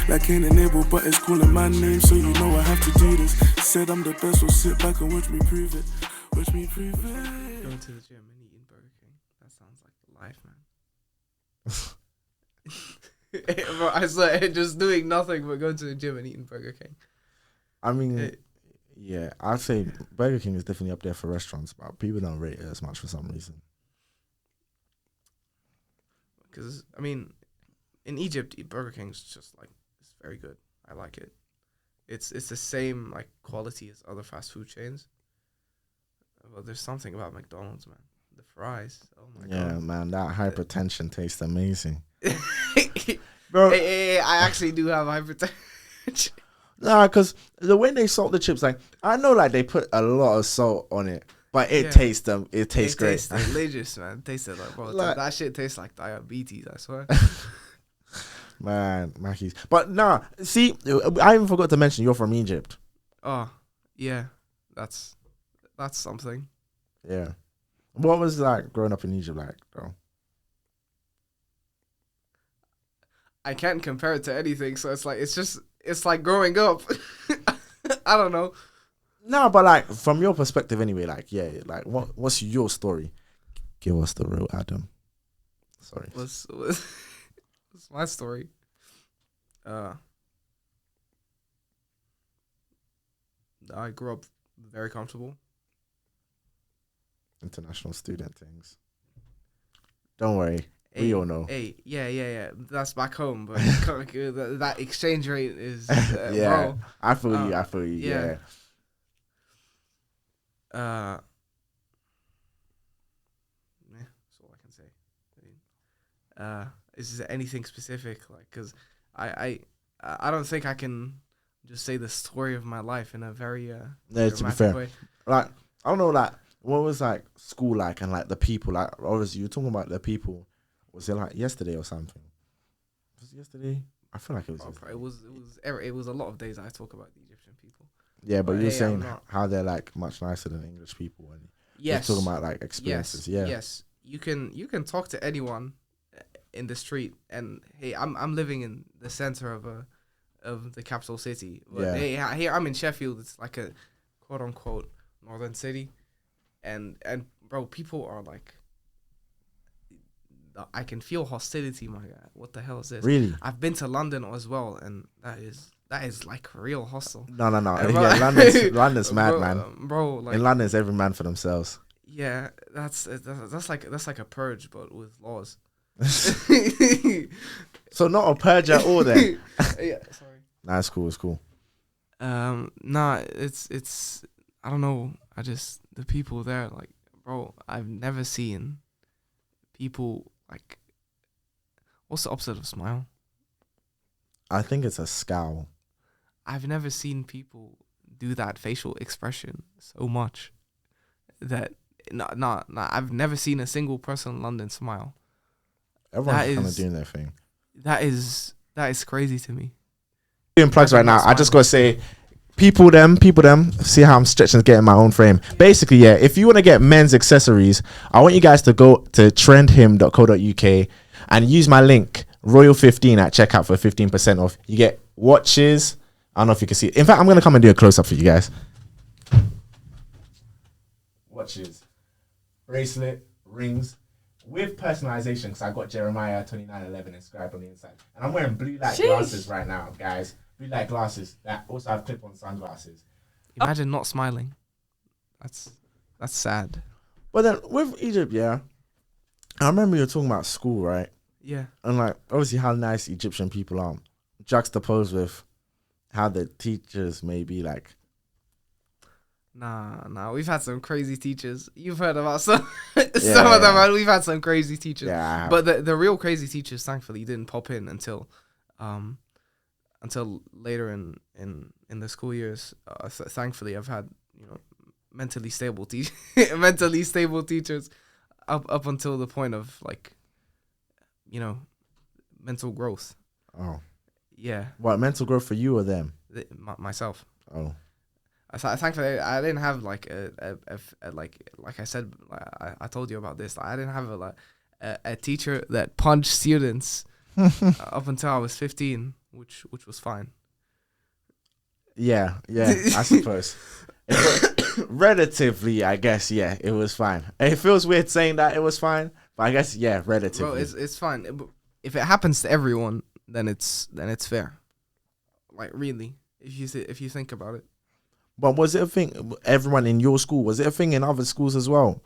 Like ain't enabled, but it's calling my name, so you know I have to do this. Said I'm the best, so sit back and watch me prove it. Watch me prove it. Going to the gym and eating Burger King. That sounds like life, man. Bro, I swear, just doing nothing but going to the gym and eating Burger King. I mean, yeah, I'd say Burger King is definitely up there for restaurants, but people don't rate it as much for some reason. Because, I mean, in Egypt, Burger King's just like, it's very good. I like it. It's the same like quality as other fast food chains. But there's something about McDonald's, man. The fries. Oh my god. Yeah, man, that hypertension tastes amazing. Bro, hey, I actually do have hypertension. Nah, because the way they salt the chips, like I know, like they put a lot of salt on it, but it tastes them. It tastes great. Tastes delicious, man. It tasted like, bro, Like, that shit tastes like diabetes. I swear. Man, Mackey's. But nah, see, I even forgot to mention you're from Egypt. Oh, yeah, that's something. Yeah. What was it like growing up in Egypt like, though? I can't compare it to anything, so it's like growing up. I don't know. No, but like from your perspective anyway, like yeah, like what's your story? Give us the real Adam. Sorry. What's my story? I grew up very comfortable. International student things. Don't worry. We all know. Hey, yeah. That's back home, but that exchange rate is yeah. bro. I feel you. Yeah. That's all I can say. Is there anything specific? Like, cause I don't think I can just say the story of my life in a very Yeah, to be fair, way. like I don't know, like what was like school like and like the people, like obviously you're talking about the people. Was it like yesterday or something? Was it yesterday? I feel like it was. Yesterday. It was a lot of days I talk about the Egyptian people. Yeah, but you're saying how they're like much nicer than English people, and you're talking about like experiences. Yes, you can talk to anyone in the street, and hey, I'm living in the center of the capital city. But hey, here I'm in Sheffield. It's like a quote unquote northern city, and bro, people are like, I can feel hostility, my guy. What the hell is this? Really? I've been to London as well, and that is like real hostel. No. Bro, Yeah, London's mad, man. Bro, like in London, it's every man for themselves. Yeah, that's like a purge, but with laws. So not a purge at all, then. Yeah, sorry. Nah, it's cool. It's cool. Nah, it's I don't know. The people there, like, bro, I've never seen people like. What's the opposite of smile? I think it's a scowl. I've never seen people do that facial expression so much that I've never seen a single person in London smile. Everyone's kind of doing their thing. That is crazy to me. Doing plugs right now. I just gotta say, people them. See how I'm stretching to get in my own frame. Basically, yeah. If you want to get men's accessories, I want you guys to go to trendhim.co.uk and use my link Royal15 at checkout for 15% off. You get watches. I don't know if you can see it. In fact, I'm gonna come and do a close up for you guys. Watches, bracelet, rings. With personalization, because I got Jeremiah 2911 inscribed on the inside. And I'm wearing blue light glasses right now, guys. Blue light glasses that also have clip-on sunglasses. Imagine not smiling. That's sad. But then with Egypt, yeah, I remember you were talking about school, right? Yeah. And like, obviously how nice Egyptian people are. Juxtaposed with how the teachers may be like. Nah. We've had some crazy teachers. You've heard about some of them. Right? We've had some crazy teachers. Yeah. But the real crazy teachers, thankfully, didn't pop in until later in the school years. Thankfully, I've had mentally stable teachers up until the point of like mental growth. Oh. Yeah. What, mental growth for you or them? Myself. Oh. Thankfully, I didn't have like a like I said, I told you about this. I didn't have a teacher that punched students up until I was 15, which was fine. Yeah, I suppose. Relatively, I guess, yeah, it was fine. It feels weird saying that it was fine, but I guess, yeah, relatively. Bro, it's fine. If it happens to everyone, then it's fair. Like, really, if you think about it. But was it a thing? Everyone in your school, was it a thing in other schools as well?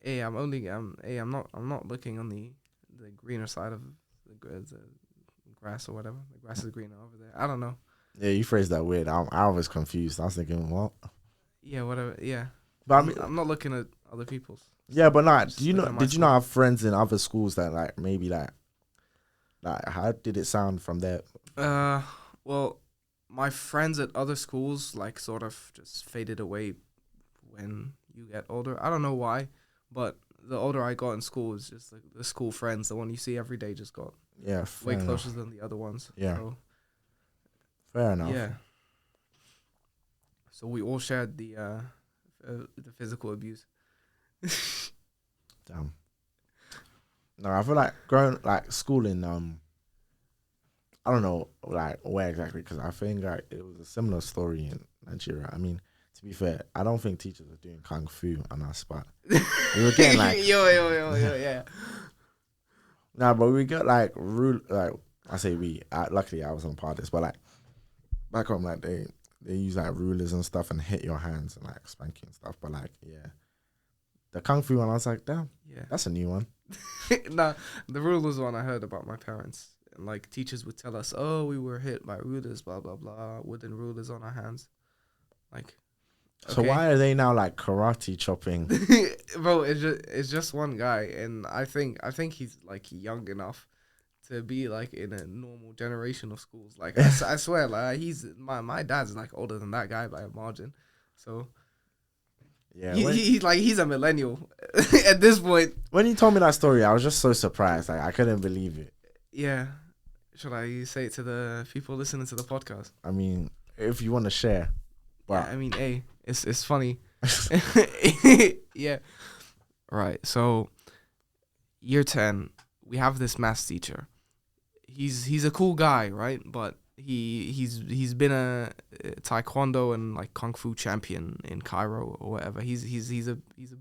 Hey, I'm not looking on the greener side of the grass or whatever. The grass is greener over there. I don't know. Yeah, you phrased that weird. I was confused. I was thinking, what? Yeah, whatever. Yeah, but I mean, I'm not looking at other people's. Yeah, but like, Did you not have friends in other schools that like maybe like how did it sound from there? Well, my friends at other schools like sort of just faded away when you get older. I don't know why, but the older I got in school, is just like the school friends, the one you see every day, just got way closer than the other ones. Yeah. So, fair enough. Yeah. So we all shared the physical abuse. Damn. No, I feel like schooling. I don't know like where exactly, because I think like it was a similar story in Nigeria. I mean, to be fair, I don't think teachers are doing kung fu on our spot. We were getting like yo, yeah. Nah, but we got like rule. Like I say we. Luckily, I was on part of this, but like back home, like they use like rulers and stuff and hit your hands and like spank you and stuff. But like, yeah, the kung fu one, I was like, damn, yeah, that's a new one. Nah, the rulers one I heard about my parents. And like teachers would tell us, oh, we were hit by rulers, blah blah blah, wooden rulers on our hands. Like, okay. So why are they now like karate chopping? Bro, it's just one guy, and I think he's like young enough to be like in a normal generation of schools. Like I swear, like he's my dad's like older than that guy by a margin. So yeah, he's a millennial at this point. When you told me that story, I was just so surprised. Like I couldn't believe it. Yeah, should I say it to the people listening to the podcast? I mean, if you want to share. But yeah, I mean, hey, it's funny. Yeah. Right. So, year 10, we have this maths teacher. He's a cool guy, right? But he's been a taekwondo and like kung fu champion in Cairo or whatever. He's a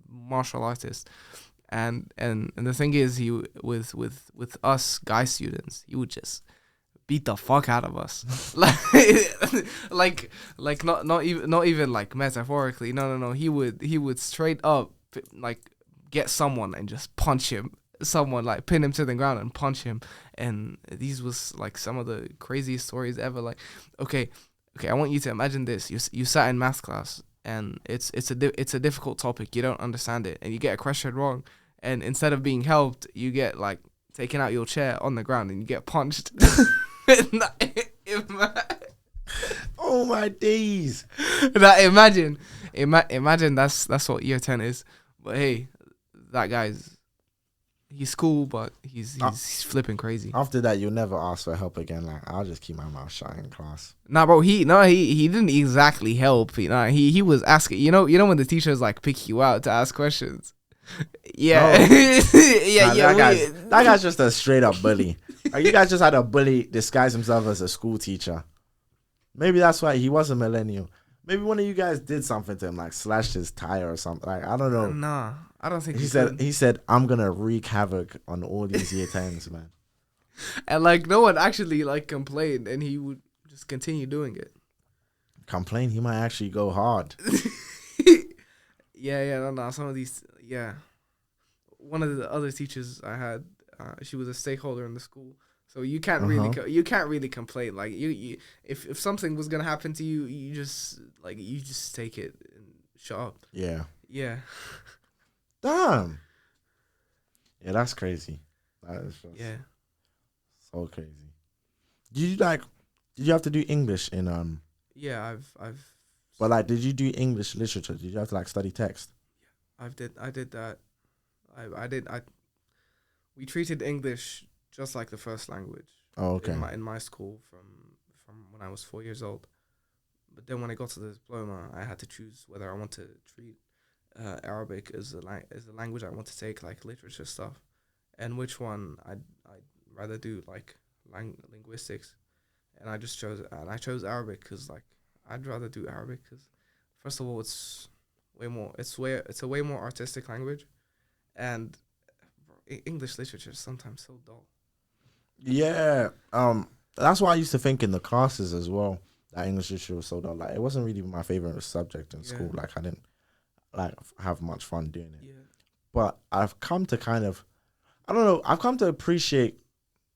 martial artist. And the thing is, he with us guy students, he would just beat the fuck out of us, like not even like metaphorically. No. He would straight up like get someone and just punch him. Someone like pin him to the ground and punch him. And these was like some of the craziest stories ever. Like, okay, I want you to imagine this. You sat in math class and it's a difficult topic. You don't understand it and you get a question wrong. And instead of being helped, you get like taken out your chair on the ground and you get punched. Oh my days! Imagine that's what year 10 is. But hey, that he's cool, but he's flipping crazy. After that, you'll never ask for help again. Like I'll just keep my mouth shut in class. Nah, bro. He didn't exactly help. He was asking. You know when the teachers like pick you out to ask questions. Yeah, that guy's just a straight up bully. Like, you guys just had a bully disguise himself as a school teacher. Maybe that's why he was a millennial. Maybe one of you guys did something to him, like slashed his tire or something. Like I don't know. Nah, I don't think he said I'm gonna wreak havoc on all these year 10s, man. And like no one actually like complained, and he would just continue doing it. Complain? He might actually go hard. Yeah, no. Some of these, yeah. One of the other teachers I had, she was a stakeholder in the school, so you can't really complain. Like you if something was gonna happen to you, you just take it and shut up. Yeah. Damn. Yeah, that's crazy. That is just so crazy. Did you have to do English in Yeah, I've. But like, did you do English literature? Did you have to like study text? I did that. We treated English just like the first language. Oh, okay. In my school from when I was 4 years old. But then when I got to the diploma, I had to choose whether I want to treat Arabic as a language I want to take, like literature stuff, and which one I'd rather do like linguistics, and I chose Arabic because like I'd rather do Arabic because first of all it's a way more artistic language, and English literature is sometimes so dull. Yeah, that's what I used to think in the classes as well. That English literature was so dull. Like it wasn't really my favorite subject in school. Like I didn't like have much fun doing it. Yeah. But I've come to kind of, I don't know, I've come to appreciate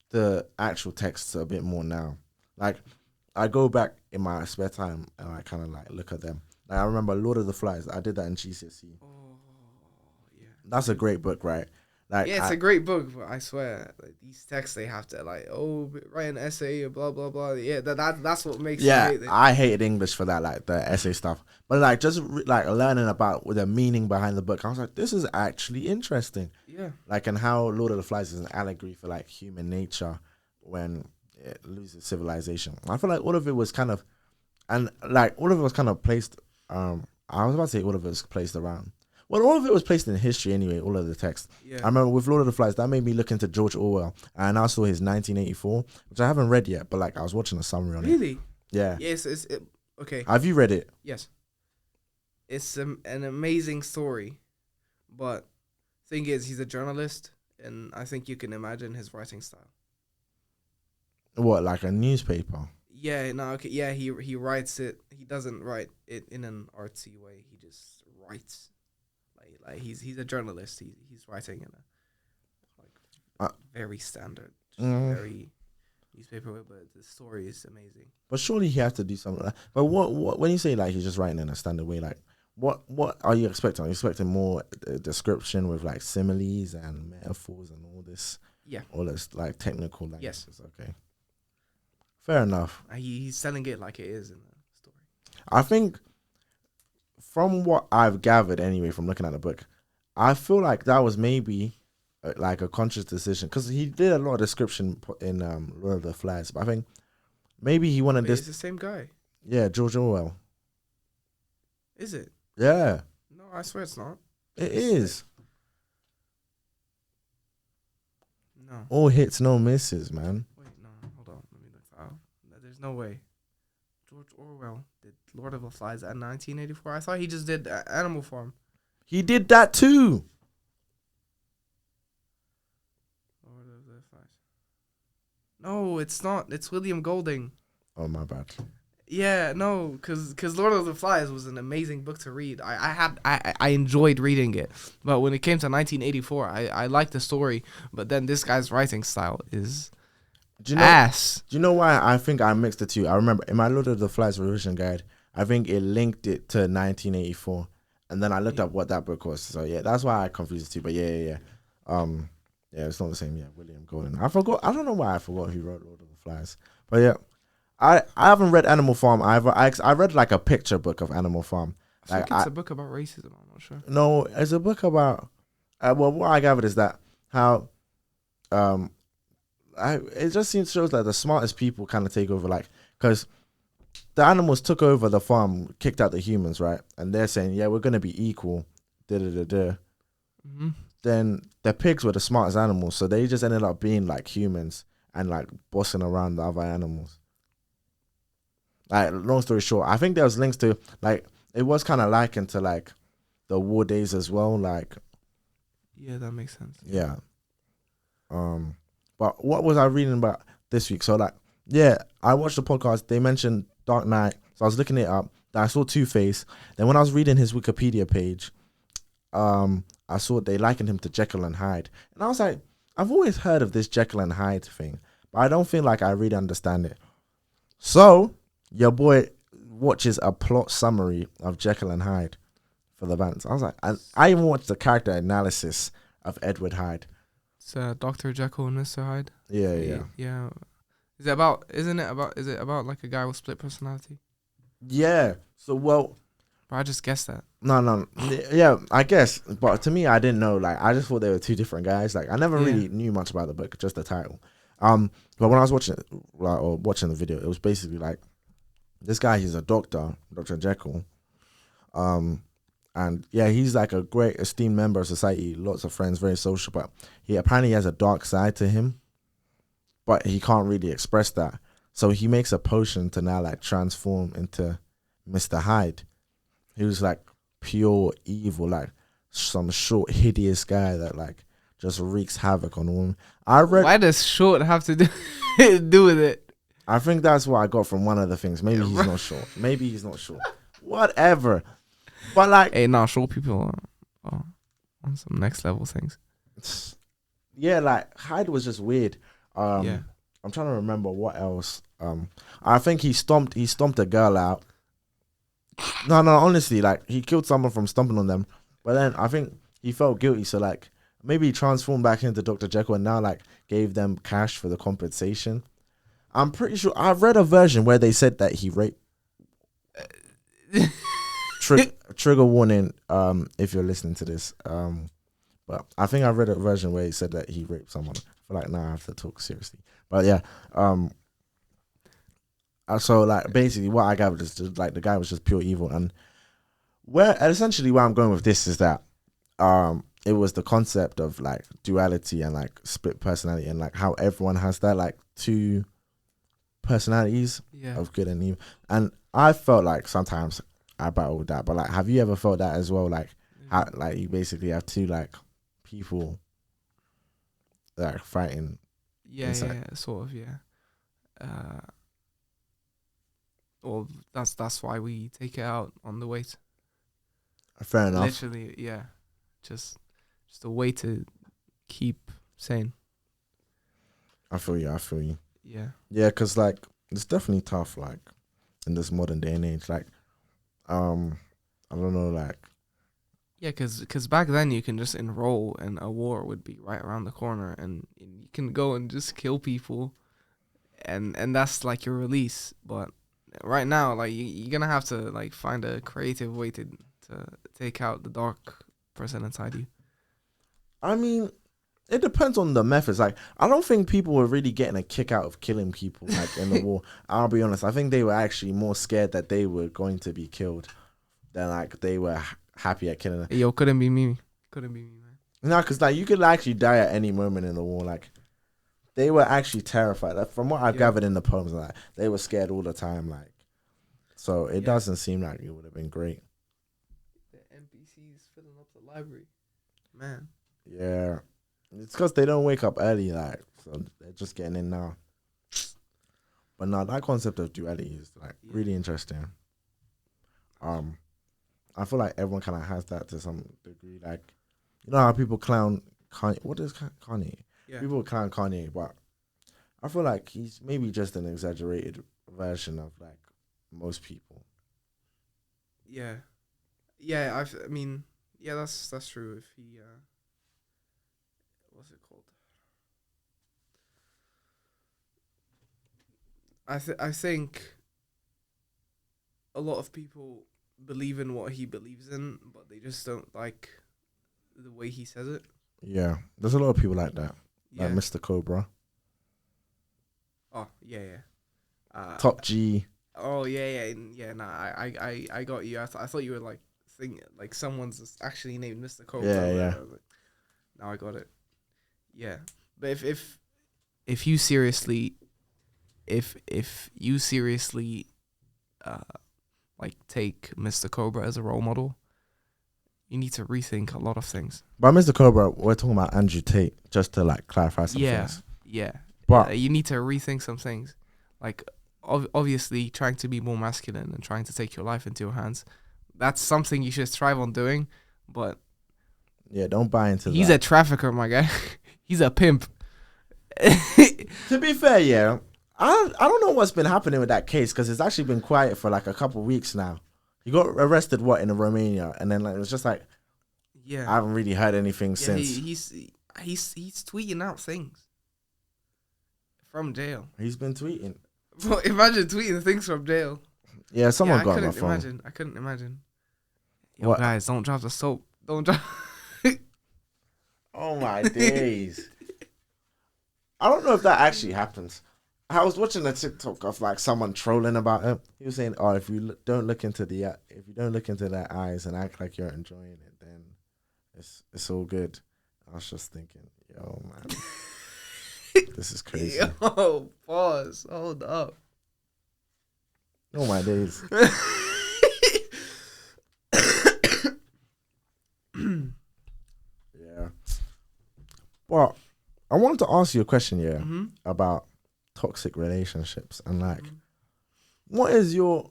the actual texts a bit more now. Like I go back in my spare time and I kind of like look at them. Like I remember Lord of the Flies. I did that in GCSE. Oh, yeah. That's a great book, right? Like yeah, it's a great book, but I swear, like, these texts they have to like, write an essay, blah blah blah. Yeah, that's what makes. Yeah, I hated English for that, like the essay stuff. But like just like learning about the meaning behind the book, I was like, this is actually interesting. Yeah. Like, and how Lord of the Flies is an allegory for like human nature when it loses civilization. I feel like all of it was kind of, and like all of it was kind of placed. I was about to say all of it was placed around. Well, all of it was placed in history anyway, all of the text. Yeah. I remember with Lord of the Flies, that made me look into George Orwell. And I saw his 1984, which I haven't read yet, but like I was watching a summary on it. Really? Yeah. Yes. Okay. Have you read it? Yes. It's an amazing story, but thing is, he's a journalist, and I think you can imagine his writing style. What, like a newspaper? Yeah. No. Okay. Yeah. He writes it. He doesn't write it in an artsy way. He just writes. Like he's a journalist. He's writing in a very standard, very newspaper way, but the story is amazing. But surely he has to do something like that. But what when you say like he's just writing in a standard way, like what are you expecting? Are you expecting more description with like similes and metaphors and all this? Yeah. All this like technical language. Yes. Okay. Fair enough. He's selling it like it is in the story. I think from what I've gathered anyway from looking at the book, I feel like that was maybe like a conscious decision because he did a lot of description in Lord of the Flies, but I think maybe he wanted this. It's the same guy. Yeah, George Orwell. Is it? Yeah. No, I swear it's not. It is. No. All hits, no misses, man. Wait, no, hold on. Let me look that up. There's no way. George Orwell did Lord of the Flies at 1984. I thought he just did Animal Farm. He did that too. Lord of the Flies. No, it's not. It's William Golding. Oh, my bad. Yeah, no, cause Lord of the Flies was an amazing book to read. I enjoyed reading it, but when it came to 1984, I liked the story, but then this guy's writing style is ass. Do you know why I think I mixed the two? I remember in my Lord of the Flies revision guide, I think it linked it to 1984, and then I looked up what that book was. So yeah, that's why I confused the two. But yeah. Yeah, it's not the same. Yeah, William Golding. I forgot. I don't know why I forgot who wrote Lord of the Flies. But yeah. I haven't read Animal Farm either. I read like a picture book of Animal Farm. I think it's a book about racism. I'm not sure. No, it's a book about. Well, what I gathered is that how, it just shows like the smartest people kind of take over, like because the animals took over the farm, kicked out the humans, right? And they're saying, yeah, we're gonna be equal. Mm-hmm. Then the pigs were the smartest animals, so they just ended up being like humans and like bossing around the other animals. Like, long story short, I think there was links to, like, it was kind of likened to, like, the war days as well, like. Yeah, that makes sense. Yeah. But what was I reading about this week? So, like, yeah, I watched the podcast. They mentioned Dark Knight. So I was looking it up. Then I saw Two-Face. Then when I was reading his Wikipedia page, I saw they likened him to Jekyll and Hyde. And I was like, I've always heard of this Jekyll and Hyde thing, but I don't feel like I really understand it. So your boy watches a plot summary of Jekyll and Hyde for the bands. I was like, I even watched the character analysis of Edward Hyde. It's Dr. Jekyll and Mr. Hyde. Yeah. Is it about like a guy with split personality? Yeah. So, well, but I just guessed that. No. Yeah, I guess. But to me, I didn't know. Like, I just thought they were two different guys. Like, I never really knew much about the book, just the title. But when I was watching it, or watching the video, it was basically like, this guy, he's a doctor, Dr. Jekyll. And yeah, he's like a great esteemed member of society, lots of friends, very social, but he apparently has a dark side to him. but he can't really express that. So he makes a potion to now like transform into Mr. Hyde. He was like pure evil, like some short, hideous guy that like just wreaks havoc on women. Why does short have to do with it? I think that's what I got from one of the things. Maybe he's not short. Maybe he's not short. Whatever. But like, hey, nah, short people are on some next level things. Yeah, like Hyde was just weird. Yeah. I'm trying to remember what else. I think he stomped a girl out. No, honestly, like he killed someone from stomping on them. But then I think he felt guilty, so like maybe he transformed back into Dr. Jekyll and now like gave them cash for the compensation. I'm pretty sure I've read a version where they said that he raped. Trigger warning, if you're listening to this. But I think I read a version where he said that he raped someone. I feel like now I have to talk seriously. But yeah, so like basically what I gathered is just like the guy was just pure evil, and essentially where I'm going with this is that it was the concept of like duality and like split personality and like how everyone has that like two personalities of good and evil. And I felt like sometimes I battle with that, but like have you ever felt that as well? Like how like you basically have two like people that are fighting. Yeah, sort of, yeah. Well, that's why we take it out on the weight. Fair enough. Literally, yeah. Just a way to keep sane. I feel you. Yeah. Yeah, because like it's definitely tough, like in this modern day and age. Like, I don't know, like. Yeah, because back then you can just enroll and a war would be right around the corner and you can go and just kill people and that's like your release. But right now, like you're gonna have to like find a creative way to take out the dark person inside you. I mean, it depends on the methods. Like, I don't think people were really getting a kick out of killing people like in the war. I'll be honest. I think they were actually more scared that they were going to be killed than like they were happy at killing them. Yo, couldn't be me, man. No, because like you could actually die at any moment in the war. Like, they were actually terrified. Like, from what I've gathered in the poems, like they were scared all the time. Like, so it doesn't seem like it would have been great. The NPCs filling up the library, man. Yeah, it's because they don't wake up early, like, so they're just getting in now. But no, that concept of duality is like really interesting. I feel like everyone kind of has that to some degree. Like, you know how people clown Kanye. What is Kanye? Yeah. People clown Kanye, but I feel like he's maybe just an exaggerated version of like most people. Yeah. Yeah, I mean, yeah, that's true. If he, what's it called? I think a lot of people believe in what he believes in, but they just don't like the way he says it. Yeah, there's a lot of people like that. Yeah. Like Mr. Cobra. Oh, yeah. Top G. Oh, yeah. Nah, I got you. I thought you were like thinking like someone's actually named Mr. Cobra. Yeah. I was like, now I got it. Yeah, but if you seriously, if you seriously, like take Mr. Cobra as a role model, you need to rethink a lot of things. By Mr. Cobra, we're talking about Andrew Tate, just to like clarify some things. Yeah. But you need to rethink some things. Like, obviously, trying to be more masculine and trying to take your life into your hands, that's something you should strive on doing. But yeah, don't buy into that. He's a trafficker, my guy. He's a pimp. To be fair, yeah, I don't know what's been happening with that case because it's actually been quiet for like a couple of weeks now. He got arrested in Romania, and then like it was just like, yeah, I haven't really heard anything since. He's tweeting out things from jail. He's been tweeting. Well, imagine tweeting things from jail. Yeah, someone got my phone. I couldn't imagine. Yo, what? Guys, don't drop the soap. Don't drop. Oh my days! I don't know if that actually happens. I was watching a TikTok of like someone trolling about it. He was saying, "Oh, if you don't look into their eyes and act like you're enjoying it, then it's all good." I was just thinking, yo, man. This is crazy. Yo, pause. Hold up. Oh my days. Yeah. Well, I wanted to ask you a question, about toxic relationships and like, what is your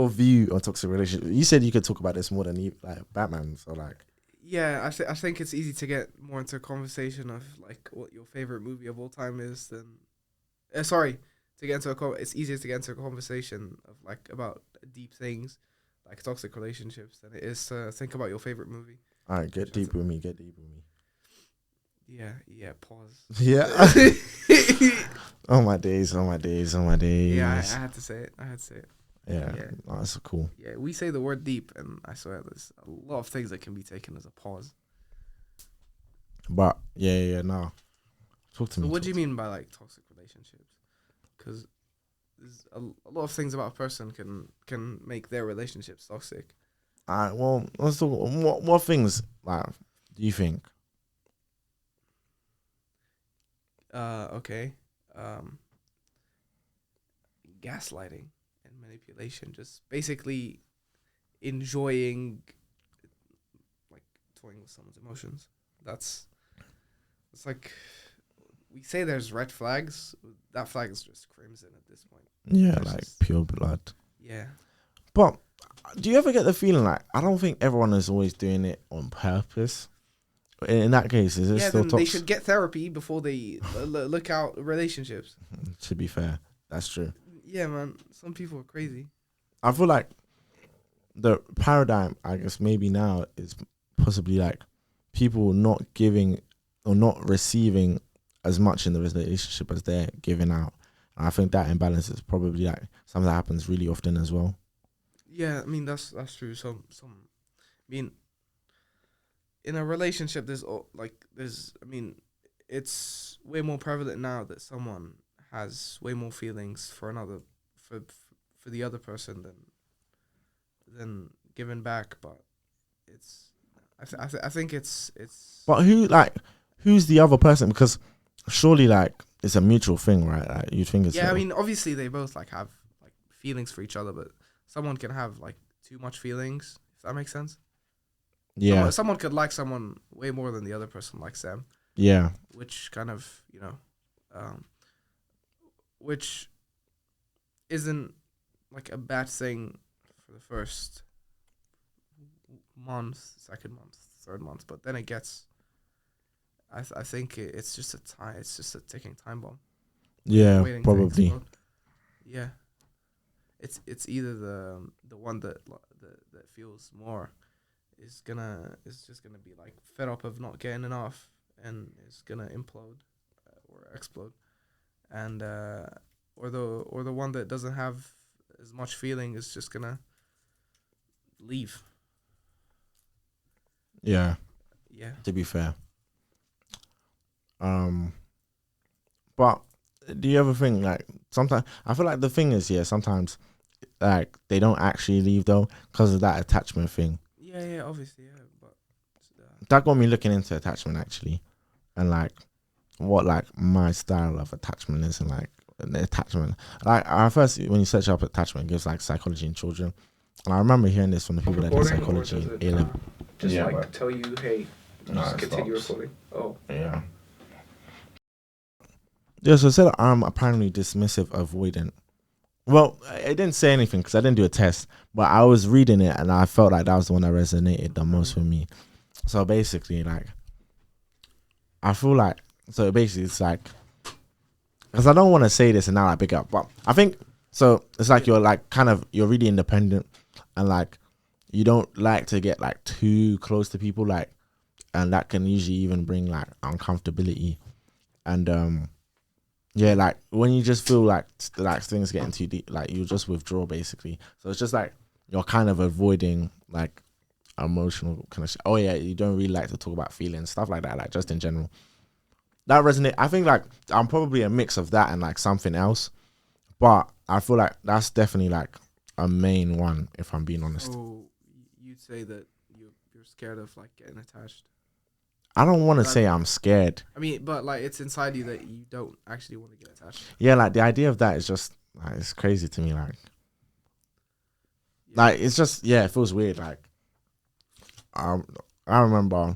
view on toxic relationships? You said you could talk about this more than like Batman, so like. Yeah, I think it's easy to get more into a conversation of like what your favorite movie of all time is than, it's easier to get into a conversation of like about deep things, like toxic relationships, than it is to think about your favorite movie. All right, get deep with me. Yeah. Pause. Yeah. Oh my days. Yeah, I had to say it. Yeah, Yeah. Oh, that's cool. Yeah, we say the word deep, and I swear there's a lot of things that can be taken as a pause. But no. Talk to me. So what do you mean by like toxic relationships? Because there's a lot of things about a person can make their relationships toxic. Alright, well, let's talk. What things like do you think? Okay. Gaslighting and manipulation, just basically enjoying like toying with someone's emotions. It's like we say there's red flags. That flag is just crimson at this point. Yeah, There's like just- pure blood. Yeah. But do you ever get the feeling like I don't think everyone is always doing it on purpose? In that case, is it still then toxic? they should get therapy before they look out relationships. To be fair, that's true. Yeah, man. Some people are crazy. I feel like the paradigm, I guess, maybe now is possibly like people not giving or not receiving as much in the relationship as they're giving out. And I think that imbalance is probably like something that happens really often as well. Yeah, I mean that's true. I mean, in a relationship, it's way more prevalent now that someone has way more feelings for the other person than giving back. But I think it's. But who's the other person? Because surely like it's a mutual thing, right? Like you think it's Yeah, I mean, obviously they both like have like feelings for each other, but someone can have like too much feelings. If that makes sense. yeah, Someone could like someone way more than the other person likes them. yeah, Which kind of, which isn't like a bad thing for the first month, second month, third month, but then it gets. I think it's just a ticking time bomb. yeah, Waiting to probably. explode. Yeah, it's either the one that feels more is just gonna be like fed up of not getting enough and is gonna implode or explode, and or the one that doesn't have as much feeling is just gonna leave. Yeah, Yeah. to be fair. But do you ever think like sometimes I feel like the thing is sometimes like they don't actually leave though because of that attachment thing. Yeah, obviously, yeah, but That got me looking into attachment actually, and like what like my style of attachment is, and like the attachment. Like I first when you search up attachment, it gives like psychology in children, and I remember hearing this from the people that do psychology in A-level. just Yeah, like but- tell you, hey, No, just it continue stops. recording. Oh, Yeah. Yeah, so it said I'm apparently dismissive, avoidant. Well, it didn't say anything because I didn't do a test, but I was reading it and I felt like that was the one that resonated the most with me. So basically, like, I feel like, so basically it's like, because I don't want to say this and now I pick up, but I think, so it's like you're like kind of, you're really independent and like, you don't like to get like too close to people, like, and that can usually even bring like uncomfortability. And yeah, like when you just feel like things getting too deep, like you just withdraw basically. So it's just like you're kind of avoiding like emotional kind of oh yeah, you don't really like to talk about feelings, stuff like that, like just in general. That resonate. I think like I'm probably a mix of that and like something else, but I feel like that's definitely like a main one if I'm being honest. so you'd say that you're scared of like getting attached. I don't want to say I'm scared. I mean, but like it's inside you that you don't actually want to get attached. Yeah, like the idea of that is just like, it's crazy to me. Like it's just it feels weird. Like I remember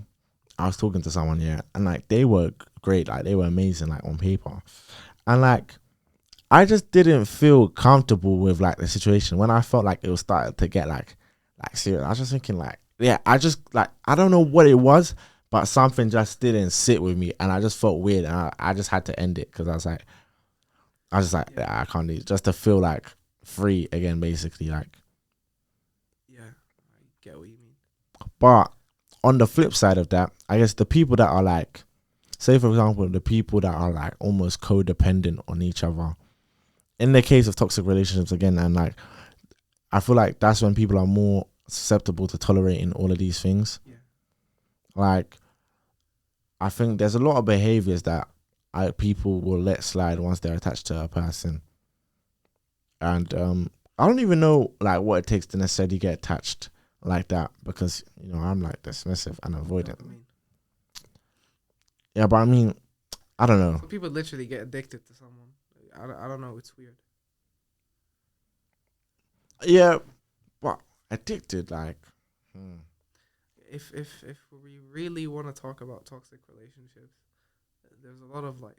I was talking to someone, and like they were great, like they were amazing, like on paper, and like I just didn't feel comfortable with like the situation when I felt like it was starting to get like serious. I was just thinking like, I just like I don't know what it was, but something just didn't sit with me, and I just felt weird, and I just had to end it because I was just like, I can't do it, just to feel like free again, basically, like. Yeah, I get what you mean. But on the flip side of that, I guess the people that are like, say for example, the people that are like almost codependent on each other, in the case of toxic relationships again, and like, I feel like that's when people are more susceptible to tolerating all of these things. Yeah. Like, I think there's a lot of behaviors that people will let slide once they're attached to a person. And I don't even know like what it takes to necessarily get attached like that, because I'm like dismissive and avoidant. Yeah, but I mean, I don't know. Some people literally get addicted to someone. I don't know. It's weird. Yeah, but addicted, like. If we really want to talk about toxic relationships, there's a lot of like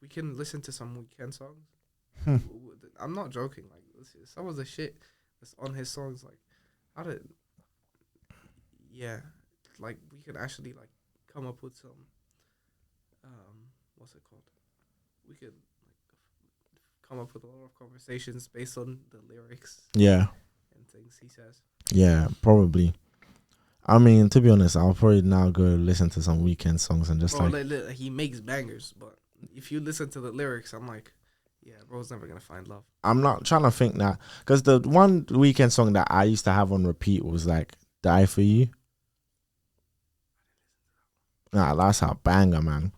we can listen to some Weeknd songs. I'm not joking. Like some of the shit that's on his songs, like like we can actually like come up with some what's it called? We could like come up with a lot of conversations based on the lyrics. Yeah. And things he says. Yeah, probably. I mean, to be honest, I'll probably now go listen to some Weeknd songs and just he makes bangers, but if you listen to the lyrics, I'm like, yeah, bro's never gonna find love. I'm not trying to think that, because the one Weeknd song that I used to have on repeat was like "Die for You." Nah, that's a banger, man.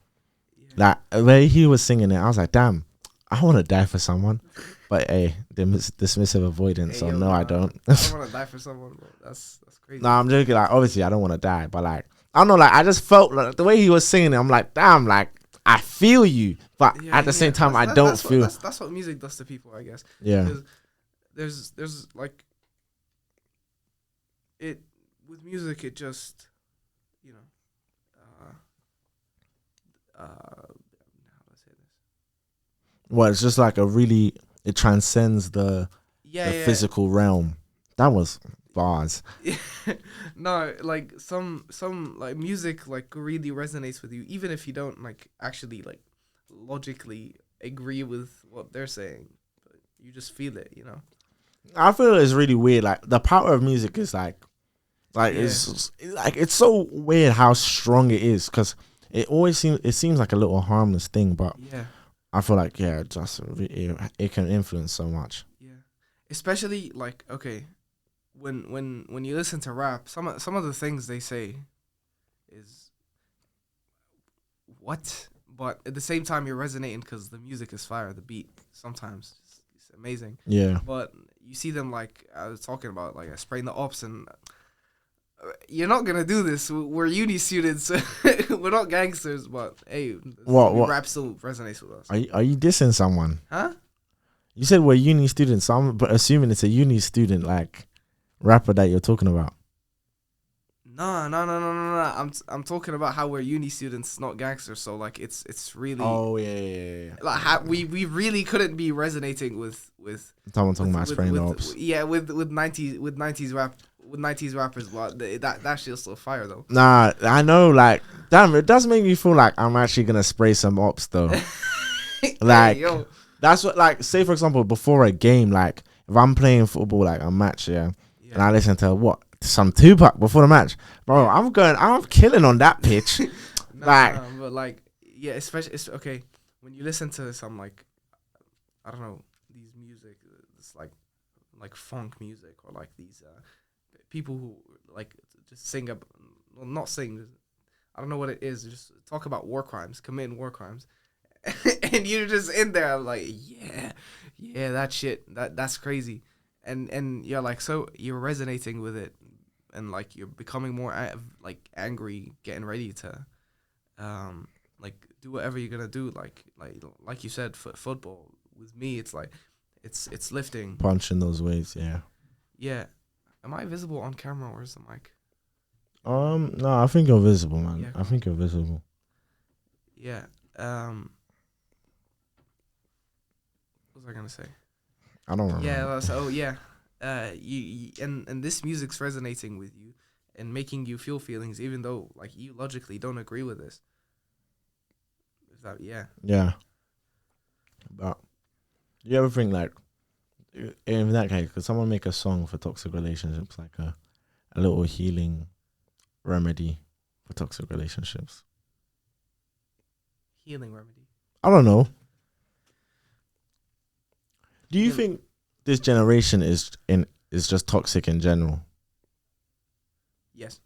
Yeah. Like where he was singing it, I was like, damn, I want to die for someone. But hey, dismissive avoidance, so no, I don't. I don't want to die for someone, bro. That's crazy. No, I'm joking. Like, obviously, I don't want to die, but like, I don't know. Like, I just felt like the way he was singing it, I'm like, damn, like I feel you, but at the same time, I don't feel. That's what music does to people, I guess. Yeah. There's like it with music. It just how do I say this? Well, it's just like it transcends the physical realm. That was bars. No, like some like music like really resonates with you, even if you don't like actually like logically agree with what they're saying, but you just feel it, I feel it's really weird. Like the power of music is it's so weird how strong it is, because it seems like a little harmless thing, but I feel like it can influence so much. Yeah, especially like when you listen to rap, some of the things they say is what, but at the same time you're resonating because the music is fire, the beat sometimes it's amazing. Yeah, but you see them like I was talking about, like spraying the ops, and you're not gonna do this. We're uni students. We're not gangsters, but hey, what rap still resonates with us. Are you dissing someone? Huh? You said we're uni students, so I'm assuming it's a uni student like rapper that you're talking about. No. I'm talking about how we're uni students, not gangsters. So like it's really. Oh yeah. Like we really couldn't be resonating with. Someone talking about spraying the ops. Yeah, with 90s rap. With 90s rappers, but that shit's still fire though. Nah, I know, like, damn, it does make me feel like I'm actually gonna spray some ops though. Like, hey, that's what, like, say for example, before a game, like, if I'm playing football, like a match, and I listen to some Tupac before the match, bro, I'm killing on that pitch. But like, yeah, especially it's okay when you listen to some like, I don't know, these music, it's like funk music, or like these people who like just sing not sing, I don't know what it is, just talk about war crimes, committing war crimes, and you're just in there like that shit, that's crazy, and you're like, so you're resonating with it, and like you're becoming more like angry, getting ready to like do whatever you're gonna do, like you said, football. With me, it's like it's lifting, punching those weights. Yeah. Am I visible on camera or is the mic? No, I think you're visible, man. Yeah, I think you're visible. Yeah. What was I gonna say? I don't remember. Yeah. So yeah. You and this music's resonating with you and making you feel feelings, even though like you logically don't agree with this. Is that Yeah. But you ever think like, in that case, could someone make a song for toxic relationships, like a little healing remedy for toxic relationships? Healing remedy. I don't know. Do you think this generation is just toxic in general? Yes.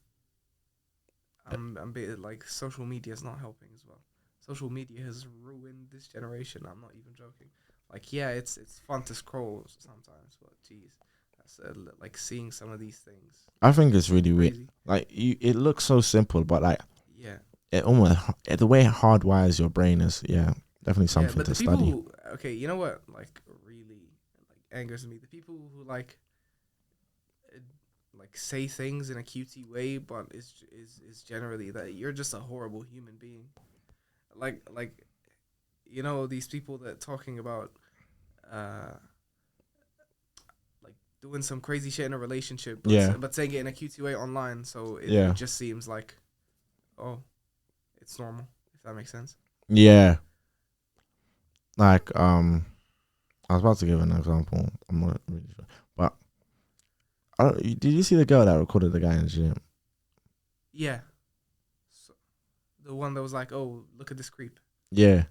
I'm like social media is not helping as well. Social media has ruined this generation. I'm not even joking. Like, yeah, it's fun to scroll sometimes, but geez, that's like seeing some of these things. I think it's really weird. Like, it looks so simple, but like, yeah, it almost the way it hardwires your brain is definitely something but to the people study. Okay, you know what? Like, really, like angers me. The people who like say things in a cutesy way, but is generally that you're just a horrible human being. Like you know, these people that talking about like doing some crazy shit in a relationship, but saying it in a cutesy way online, so it just seems like, oh, it's normal, if that makes sense. Yeah. Like I was about to give an example. I'm not really sure, but did you see the girl that recorded the guy in the gym? Yeah. So, the one that was like, "Oh, look at this creep." Yeah.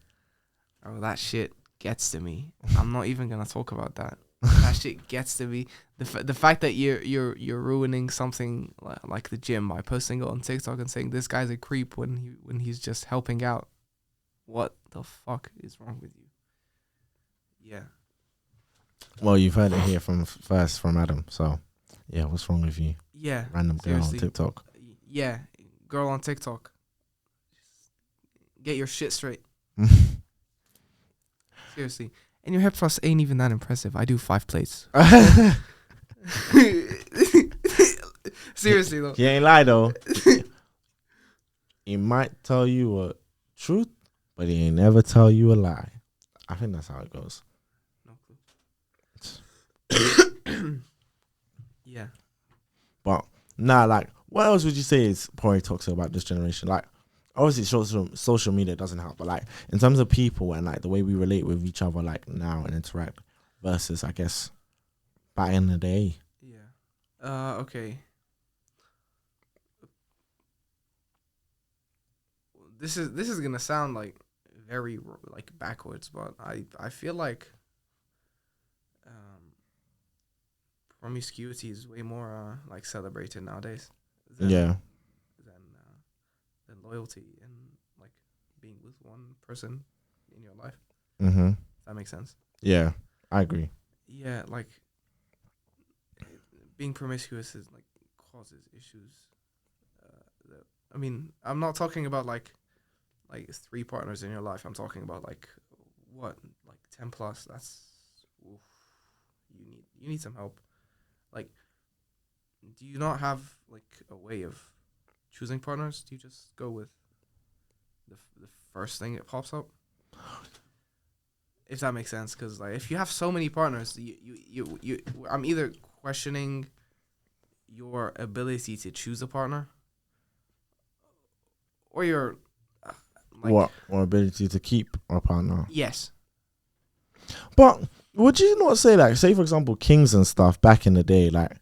Oh, that shit gets to me. I'm not even gonna talk about that. That shit gets to me. The fact that you're ruining something like the gym by posting it on TikTok and saying this guy's a creep when he's just helping out. What the fuck is wrong with you? Yeah. Well, you've heard it here from Adam. So, yeah, what's wrong with you? Yeah. Random girl on TikTok. Yeah, girl on TikTok. Get your shit straight. Seriously. And your hip thrust ain't even that impressive. I do 5 plates. Seriously though. He ain't lie though. He might tell you a truth, but he ain't never tell you a lie. I think that's how it goes. No clue. Yeah. But like, what else would you say is probably toxic about this generation? Like, obviously social media doesn't help, but like in terms of people and like the way we relate with each other like now and interact versus I guess back in the day. Yeah. Okay. This is gonna sound like very like backwards, but I feel like promiscuity is way more like celebrated nowadays. Than loyalty and like being with one person in your life. Mm-hmm. That makes sense. Yeah, I agree. Yeah, like being promiscuous is like causes issues. I mean, I'm not talking about like 3 partners in your life. I'm talking about like 10 plus. That's oof, you need some help. Like, do you not have like a way of choosing partners? Do you just go with the first thing that pops up? If that makes sense, because like if you have so many partners, you I'm either questioning your ability to choose a partner, or your or ability to keep a partner. Yes. But would you not say like, say for example, kings and stuff back in the day, like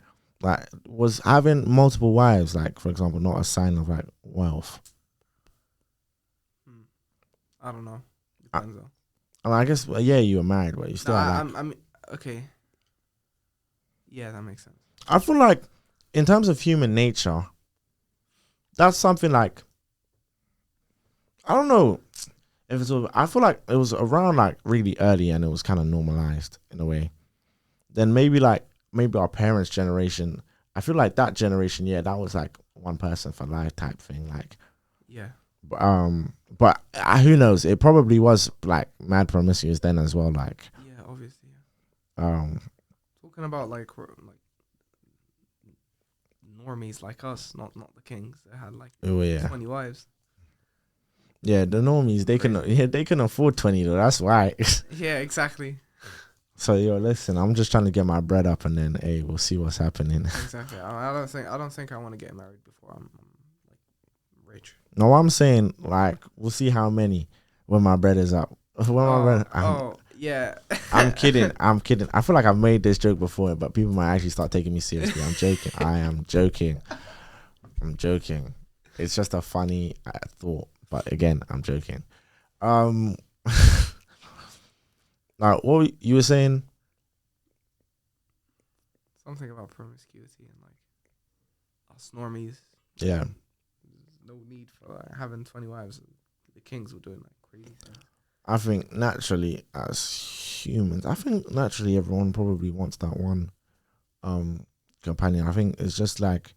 was having multiple wives, like for example, not a sign of like wealth? I don't know. Depends though. I guess you were married, but you still. I'm okay. Yeah, that makes sense. I feel like in terms of human nature, that's something like, I don't know if it's. I feel like it was around like really early and it was kind of normalized in a way. Then maybe our parents' generation I feel like that generation, that was like one person for life type thing. Like, yeah. But who knows? It probably was like mad promiscuous then as well. Like, yeah, obviously. Yeah. Talking about like normies like us, not the kings that had like 20 wives. Yeah, the normies they can afford 20 though. That's why. Yeah, exactly. So listen, I'm just trying to get my bread up, and then we'll see what's happening. Exactly. I don't think I want to get married before I'm like rich. No, I'm saying like we'll see how many when my bread is up. Yeah. I'm kidding. I feel like I've made this joke before, but people might actually start taking me seriously. I'm joking. I am joking. I'm joking. It's just a funny thought, but again, I'm joking. Now, what you were saying? Something about promiscuity and like us normies. Yeah. There's no need for like, having 20 wives. The kings were doing like crazy things. I think naturally, as humans, everyone probably wants that one companion. I think it's just like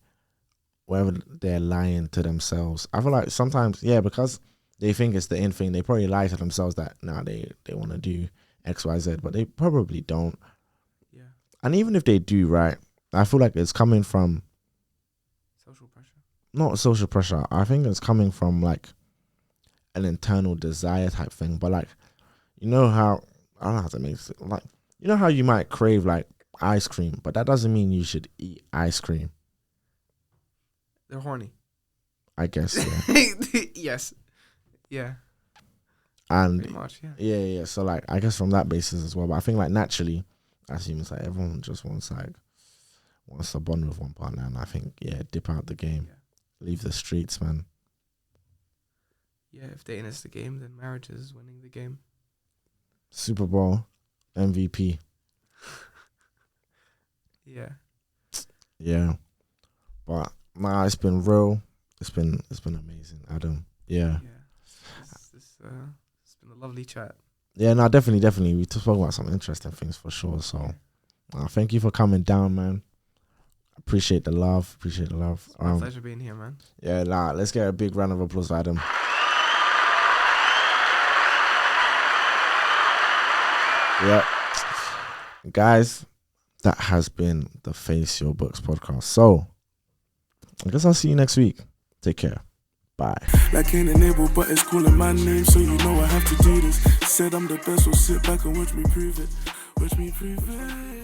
whether they're lying to themselves. I feel like sometimes, because they think it's the in thing, they probably lie to themselves that they want to do X, Y, Z, but they probably don't. Yeah. And even if they do, right, I feel like it's coming from social pressure. Not social pressure. I think it's coming from like an internal desire type thing. But like, you know how I don't know how to make it, like, you know how you might crave like ice cream, but that doesn't mean you should eat ice cream. They're horny, I guess. Yeah. Yes. Yeah. And pretty much, yeah. So like, I guess from that basis as well. But I think like naturally, as humans, like everyone just wants to bond with one partner, and I think dip out the game, leave the streets, man. Yeah, if dating is the game, then marriage is winning the game. Super Bowl MVP. Yeah. Yeah. But it's been real. It's been amazing, Adam. Yeah. It's been a lovely chat. Yeah, no, definitely. We spoke about some interesting things for sure. So, thank you for coming down, man. Appreciate the love. It's my pleasure being here, man. Yeah, let's get a big round of applause for Adam. Yeah. Guys, that has been the Face Your Books podcast. So, I guess I'll see you next week. Take care. Bye. Like ain't enabled, but it's calling my name, so you know I have to do this. Said I'm the best, so sit back and watch me prove it. Watch me prove it.